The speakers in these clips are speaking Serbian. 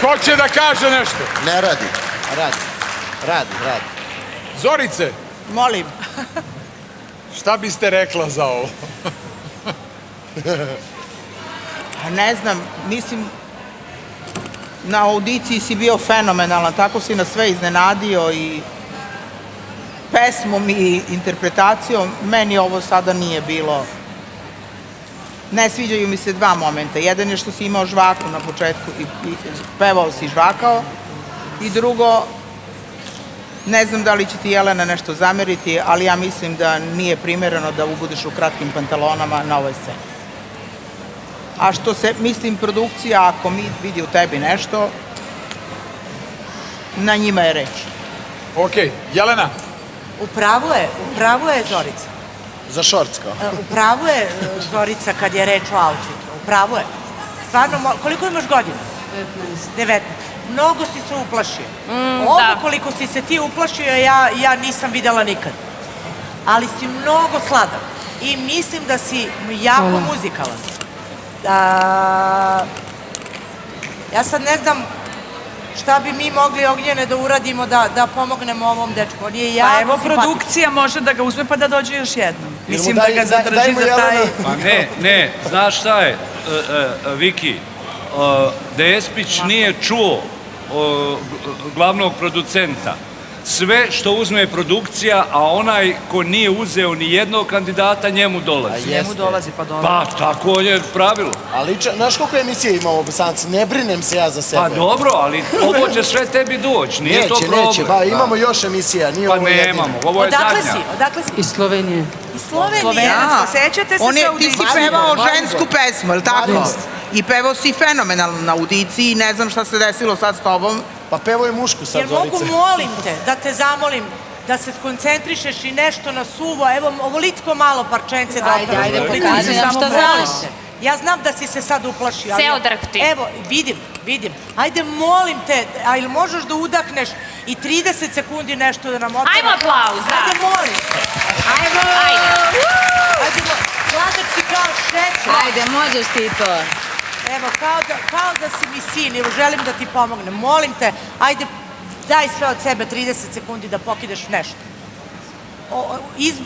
Ko će da kaže nešto? Ne radi. Radi. Zorice, Molim. šta biste rekla za ovo? Ne znam, mislim, na audiciji si bio fenomenalan, tako si nas sve iznenadio i pesmom i interpretacijom. Meni ovo sada nije bilo. Ne sviđaju mi se dva momenta. Jedan je što si imao žvaku na početku i pevao si žvakao. I drugo, ne znam da li će ti Jelena nešto zameriti, ali ja mislim da nije primereno da budeš u kratkim pantalonama na ovoj sceni. A što se, mislim, produkcija, ako mi vidi u tebi nešto, na njima je reč. Ok, Jelena. U pravu je Zorica. Za šorc kao. U pravu je Zorica kad je reč o outfitu. U pravu je. Stvarno, koliko imaš godina? 19. Mnogo si se uplašio. Ovo koliko si se ti uplašio, ja nisam videla nikad. Ali si mnogo sladak. I mislim da si jako muzikalan. Ja sad ne znam šta bi mi mogli, Ognjene, da uradimo da pomognemo ovom dečku. On je jako evo, simpatičan. Produkcija može da ga uzme pa da dođe još jednom. Mislim da ga zadrži za taj... Pa ne, znaš šta je, Viki, Despić nije čuo glavnog producenta. Sve što uzme produkcija, a onaj ko nije uzeo ni jednog kandidata, njemu dolazi. Njemu dolazi, pa dolazi. Pa, tako je pravilo. Ali, znaš koliko emisije imamo u Bosanci? Ne brinem se ja za sebe. Pa dobro, ali ovo će sve tebi doći, nije to problem. Neće, imamo još emisija, nije pa ovo jedina. nemamo, ovo je zadnja. Odakle si? Iz Slovenije. Iz Slovenije. Sećate se sa Ti si pevao žensku pesmu, je li tako? I pevao si fenomenalno na audiciji, ne znam šta se desilo sad s tobom. Pa pevao je mušku sad, Zorice. Jer mogu, molim te, da te zamolim, da se skoncentrišeš i nešto na suvo, evo ovo litko malo parčence da opraviš. Ajde, pokaži nam šta znaš. Ja znam da si se sad uplašio. Ceo drhti. Evo, vidim. Ajde, molim te, a ili možeš da udahneš i 30 sekundi nešto da nam opraviš? Ajmo aplauz, da. Ajde, molim te. Ajde, sladak si kao šećer. Ajde, možeš ti to. Evo, kao da si mi sin, evo, želim da ti pomognem. Molim te, ajde, daj sve od sebe 30 sekundi da pokideš nešto.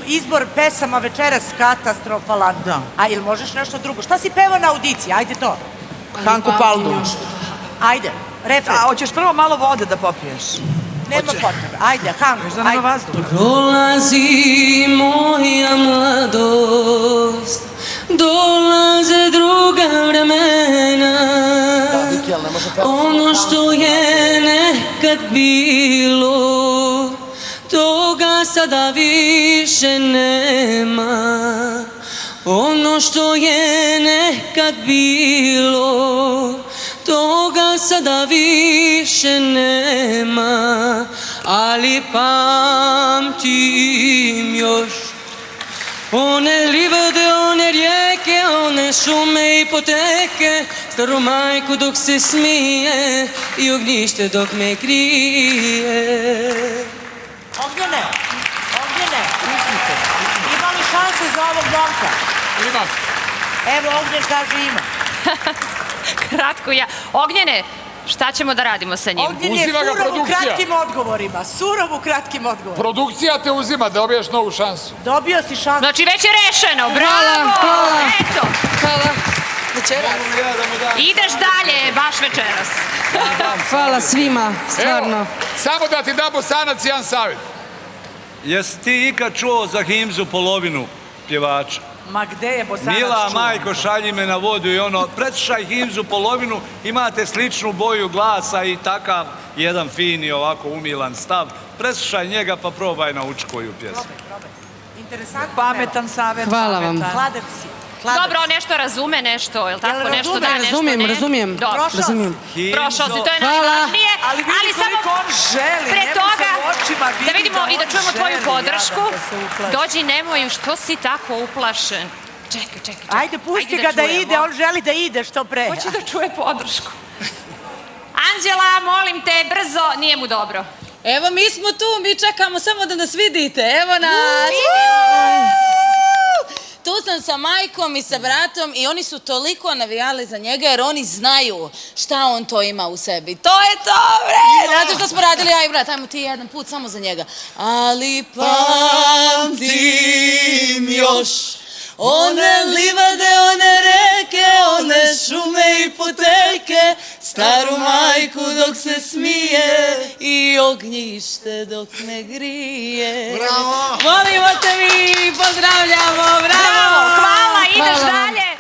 Izbor pesama večeras katastrofalan. Da. A ili možeš nešto drugo? Šta si pevao na audiciji? Ajde to. Hanku Paldu. Ajde, refren. A hoćeš prvo malo vode da popiješ? Nema potrebe. Ajde, Hanku. Još da nema vazduha. Prolazi moja mladost, dolaze druga vremena. Ono što je nekad bilo, toga sada više nema. Ono što je nekad bilo, toga sada više nema. Ali pamtim još one livade, one rijeke, one šume i poteke, staru majku dok se smije i ognjište dok me krije. Ognjene, ima li šanse za ovog momka? Ima. Evo, Ognjen kaže ima. Kratko ja. Ognjene, šta ćemo da radimo sa njim? Ognjen je Uzima ga surov u produkcija. kratkim odgovorima. Produkcija te uzima, dobiješ novu šansu. Dobio si šansu. Znači, već je rešeno, bravo! Hvala. Eto, Hvala. Večeras. ideš dalje, baš večeras. Hvala svima, stvarno. Evo, samo da ti da Bosanac jedan savjet. Jesi ti ikad čuo za Himzu polovinu pjevača? Ma gde je Bosanac Mila, čuo? majko, šalji me na vodu i ono, preslušaj Himzu polovinu, imate sličnu boju glasa i takav jedan fini, ovako umilan stav. Preslušaj njega pa probaj nauči koju pjesmu. Interesantno. Pametan savjet. Hvala vam. Sladak si. Dobro, nešto razume, nešto, je li tako? Jel Nešto da, nešto ne? Razumijem. Dobro. Prošao Prošao si, to je Hvala. najvažnije. Ali vidi koliko on želi, pre njemu se toga, u očima vidi da vidimo i da on čujemo tvoju želi, podršku. jadan, da se uplaši. Dođi, nemoj, što si tako uplašen? Čekaj. Ajde, pusti ga da ide, on želi da ide što pre. Hoće da čuje podršku. Anđela, molim te, brzo, nije mu dobro. Evo, mi smo tu, mi čekamo samo da nas vidite. Evo nas. tu sam sa majkom i sa bratom i oni su toliko navijali za njega jer oni znaju šta on to ima u sebi. To je to, bre! Znate što smo radili ja i brat? Ajmo ti jedan put samo za njega. Ali pamtim još one livade, one reke, one šume i poteke, staru majku dok se smije i ognjište dok ne grije. Bravo! Molimo te mi, pozdravljamo, bravo! Bravo, hvala, ideš dalje.